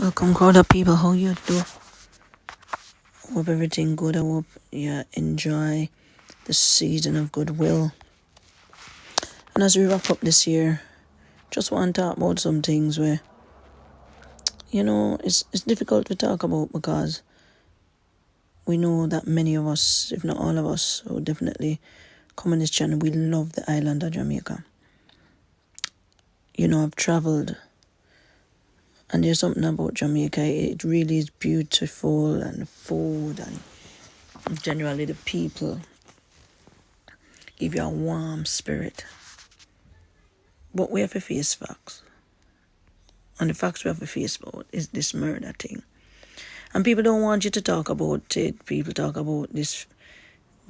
Welcome, crowd of people. How you do? Hope everything good. I hope you enjoy the season of goodwill. And as we wrap up this year, just want to talk about some things where, it's difficult to talk about because we know that many of us, if not all of us, who definitely come on this channel, we love the island of Jamaica. I've traveled, and there's something about Jamaica. It really is beautiful, and food, and generally the people give you a warm spirit. But we have to face facts. And the facts we have to face about is this murder thing. And people don't want you to talk about it. People talk about this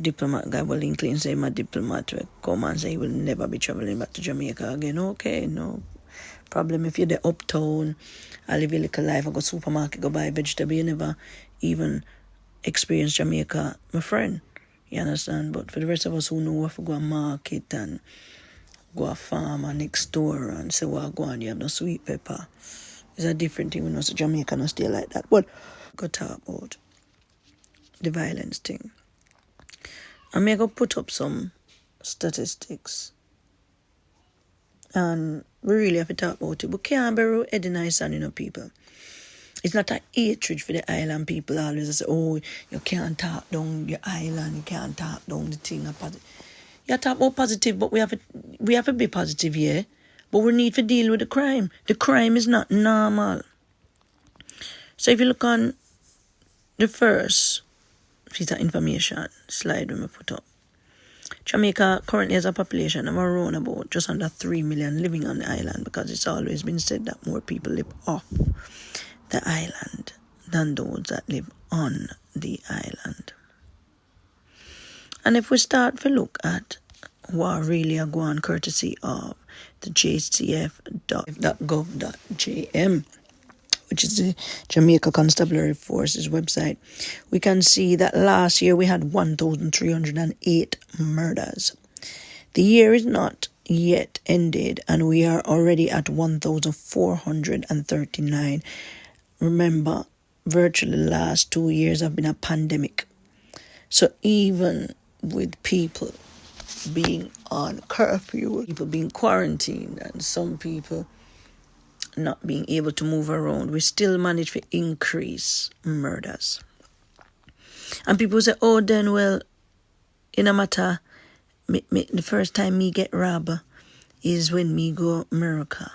diplomat guy, well, Lincoln say my diplomat will come and say he will never be traveling back to Jamaica again. Okay, no problem. If you're the uptown, I live a little life, I go supermarket, go buy vegetable, you never even experience Jamaica, my friend. You understand? But for the rest of us who know we have to go to market and go a farmer next door and say, well, go on, you have no sweet pepper. It's a different thing when us Jamaica no stay like that. But go talk about the violence thing. I'm going to put up some statistics. And we really have to talk about it. But can't borrow Eddie Nice and people. It's not a hatred for the island people always say, oh, you can't talk down your island, you can't talk down the thing. You talk about positive, but we have to be positive, yeah. But we need to deal with the crime. The crime is not normal. So if you look on the first piece of information slide we put up, Jamaica currently has a population of around about just under 3 million living on the island, because it's always been said that more people live off the island than those that live on the island. And if we start to look at what really are going courtesy of the jcf.gov.jm, which is the Jamaica Constabulary Force's website, we can see that last year we had 1,308 murders. The year is not yet ended, and we are already at 1,439. Remember, virtually the last 2 years have been a pandemic. So even with people being on curfew, people being quarantined, and some people not being able to move around, we still manage to increase murders. And people say, oh, then, well, in a matter, the first time me get robbed is when me go America.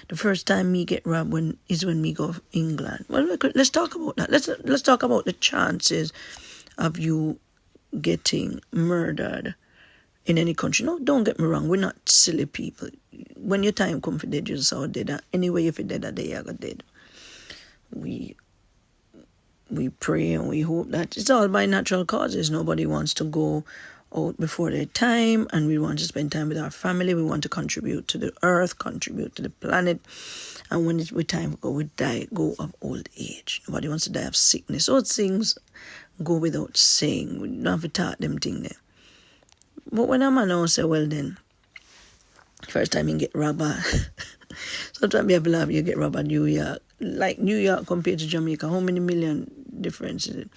The first time me get robbed is when me go England. Well, let's talk about that. Let's talk about the chances of you getting murdered in any country. No, don't get me wrong. We're not silly people. When your time comes for dead, you're so dead. Anyway, if you're dead, that day you got dead. We pray and we hope that it's all by natural causes. Nobody wants to go out before their time, and we want to spend time with our family. We want to contribute to the earth, contribute to the planet. And when it's with time go, we go of old age. Nobody wants to die of sickness. All things go without saying. We don't have to talk them things there. But when a man now say, well then, first time you get robbed, sometimes you have you get robbed at New York. Like New York compared to Jamaica, how many million difference is it?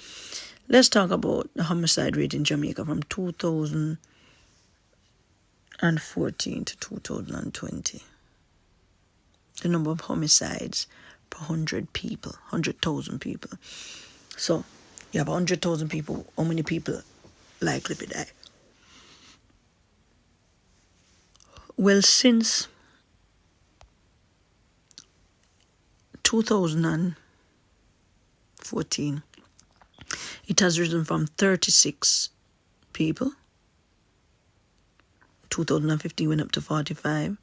Let's talk about the homicide rate in Jamaica from 2014 to 2020. The number of homicides per 100,000 people. So, you have 100,000 people, how many people likely to die? Well, since 2014, it has risen from 36 people. 2015 went up to 45.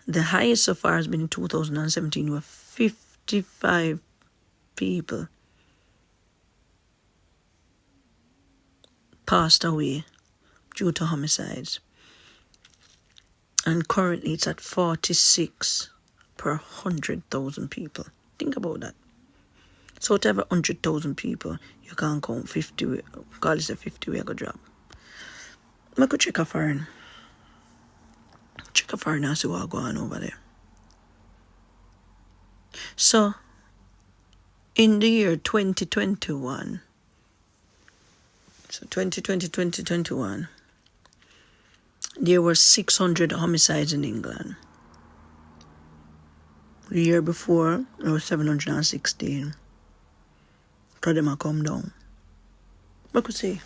The highest so far has been in 2017, where 55 people passed away due to homicides. And currently it's at 46 per 100,000 people. Think about that. So to have 100,000 people, you can't count 50, call it a 50 we go drop. I could check a foreign. Check a foreign and see what's going on over there. So, 100,000 people In the year 2021, so 2020, 2021, there were 600 homicides in England. The year before, there was 716. So them have come down. I could see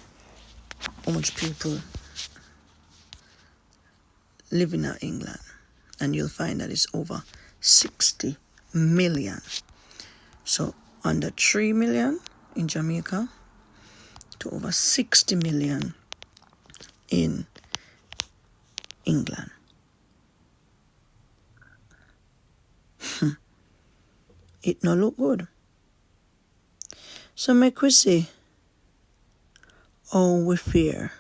how much people live in England, and you'll find that it's over 60 million. So under 3 million in Jamaica to over 60 million in England. It no look good. So make we see how we fear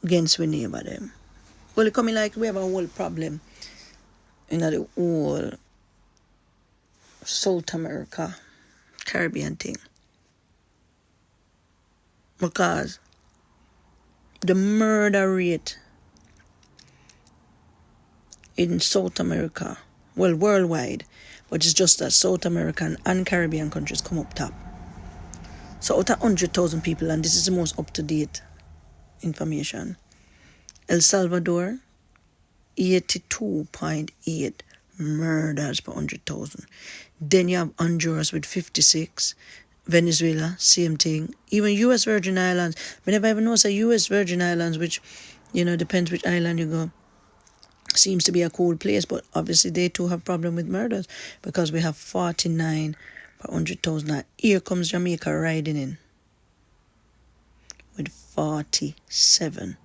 against we neighbor them. Well, it coming like we have a whole problem in the whole South America, Caribbean thing. Because the murder rate in South America, well, worldwide, but it's just that South American and Caribbean countries come up top. So out of 100,000 people, and this is the most up-to-date information, El Salvador, 82.8 murders per 100,000. Then you have Honduras with 56, Venezuela, same thing. Even U.S. Virgin Islands, whenever I ever notice a U.S. Virgin Islands, which, depends which island you go, seems to be a cool place, but obviously they too have problem with murders because we have 49 per 100,000. Now here comes Jamaica riding in with 47.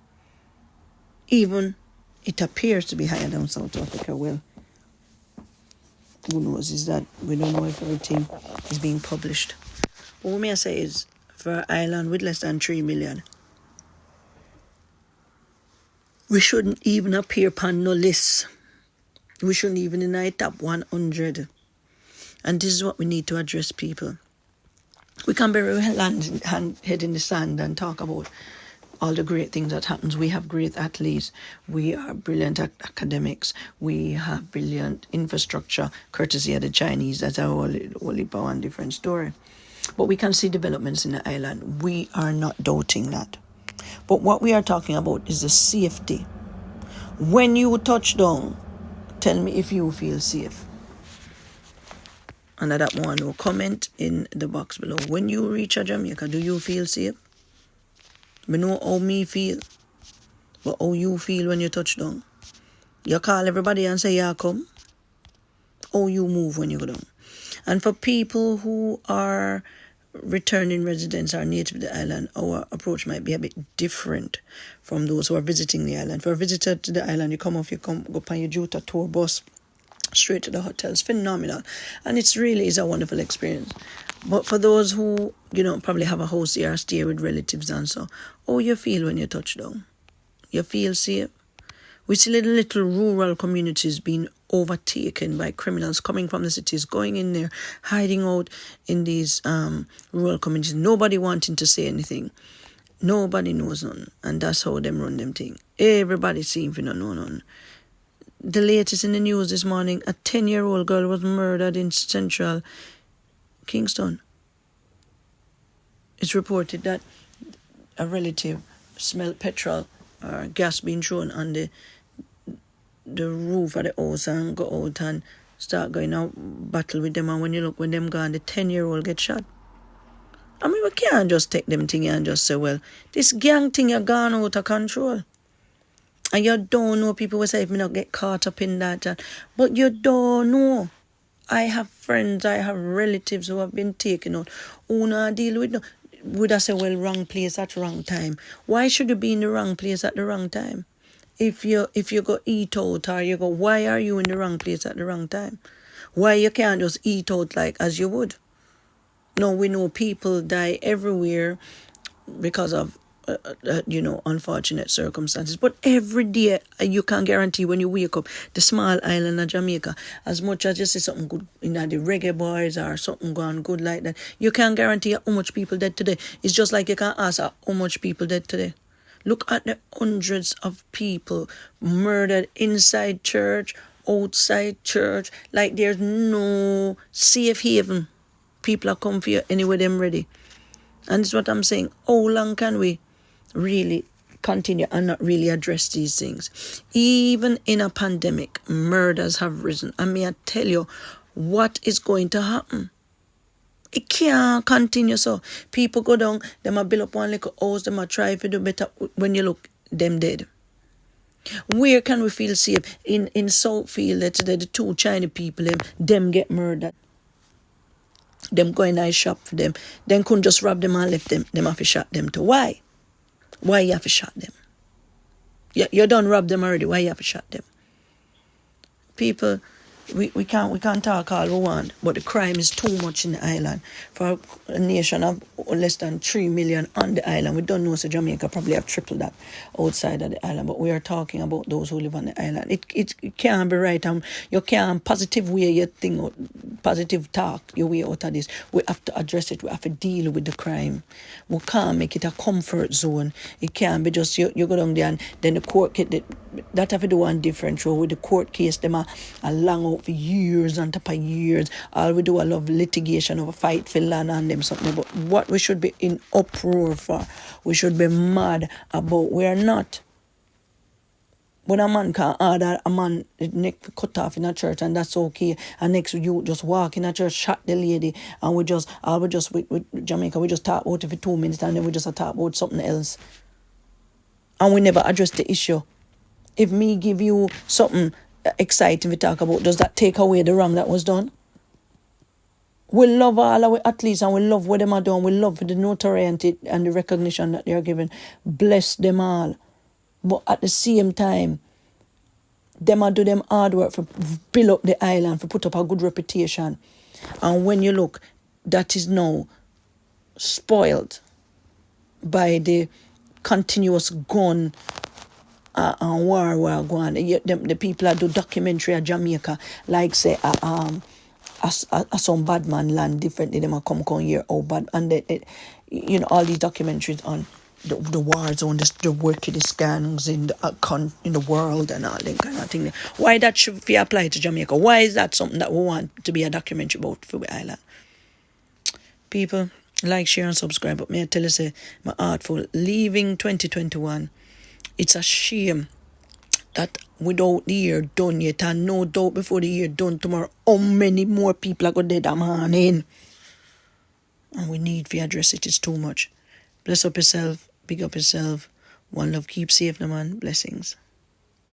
Even it appears to be higher than South Africa. Well, who knows? Is that we don't know if everything is being published. What may I say is for an island with less than 3 million, we shouldn't even appear upon no list. We shouldn't even in the top 100. And this is what we need to address, people. We can't bury our head in the sand and talk about all the great things that happens. We have great athletes. We are brilliant academics. We have brilliant infrastructure, courtesy of the Chinese. That's a whole power and different story. But we can see developments in the island. We are not doubting that. But what we are talking about is the safety. When you touch down, tell me if you feel safe. And that one will comment in the box below. When you reach a Jamaica, do you feel safe? We know how me feel, but how you feel when you touch down. You call everybody and say, yeah, come. How you move when you go down. And for people who are returning residents or native to the island, our approach might be a bit different from those who are visiting the island. For a visitor to the island, you go up on your Juta tour bus straight to the hotel. It's phenomenal. And it's really is a wonderful experience. But for those who, probably have a house here or stay with relatives and so, how you feel when you touch down? You feel safe? We see little rural communities being overtaken by criminals coming from the cities, going in there, hiding out in these rural communities. Nobody wanting to say anything. Nobody knows none. And that's how them run them thing. Everybody seems to know none. The latest in the news this morning, a 10-year-old girl was murdered in central Kingston. It's reported that a relative smelled petrol or gas being thrown on the roof of the house and go out and start going out battle with them. And when you look when them gone, the 10-year-old get shot. I mean, we can't just take them thing and just say, well, this gang thing are gone out of control. And you don't know, people will say, if me not get caught up in that. But you don't know. I have friends, I have relatives who have been taken out. Who not deal with no. Would I say, well, wrong place at wrong time? Why should you be in the wrong place at the wrong time? If you go eat out or you go, why are you in the wrong place at the wrong time? Why you can't just eat out like as you would? No, we know people die everywhere because of unfortunate circumstances. But every day you can guarantee when you wake up, the small island of Jamaica, as much as you see something good in the reggae bars or something going good like that, you can't guarantee how much people dead today. It's just like you can't ask how much people dead today. Look at the hundreds of people murdered inside church, outside church like there's no safe haven. People are come for you anyway them ready. And it's what I'm saying. How long can we really continue and not really address these things? Even in a pandemic, murders have risen. And may I tell you what is going to happen? It can't continue so. People go down, them a build up one little house, them a try to do better. When you look, them dead. Where can we feel safe? In Southfield, that's the two Chinese people, them get murdered. Them go in a shop for them. Then couldn't just rob them and left them. Them have to shot them too. Why? Why you have to shot them? You done rob them already. Why you have to shot them? People, we can't talk all we want, but the crime is too much in the island. For a nation of less than 3 million on the island, we don't know, so Jamaica probably have tripled that outside of the island, but we are talking about those who live on the island. It can't be right. You can't positive way your thing, positive talk your way out of this. We have to address it. We have to deal with the crime. We can't make it a comfort zone. It can't be just you go down there and then the court that have to do one different show with the court case. Them are long out for years on top of years. All we do a lot of litigation over fight for land and them something. But what we should be in uproar for, we should be mad about. We are not. When a man can order a man neck cut off in a church and that's okay, and next you just walk in a church, shot the lady, and we just with Jamaica, we just talk about it for 2 minutes and then we just talk about something else. And we never address the issue. If me give you something exciting to talk about, does that take away the wrong that was done? We love all our athletes and we love what them are doing. We love the notoriety and the recognition that they are given. Bless them all. But at the same time, them are do them hard work for build up the island, for put up a good reputation. And when you look, that is now spoiled by the continuous gun and war going. The people that do documentary at Jamaica, like say some bad man land differently, them a come here, oh bad, and all these documentaries on the war zone, the wickedest gangs in the world and all that kind of thing. Why that should be applied to Jamaica? Why is that something that we want to be a documentary about for the island? People, like, share and subscribe. But may I tell you, say, my heartful, leaving 2021, it's a shame that without the year done yet, and no doubt before the year done tomorrow, how many more people are going to dead a morning? And we need to address it. It's too much. Bless up yourself. Big up yourself. One love. Keep safe, no man. Blessings.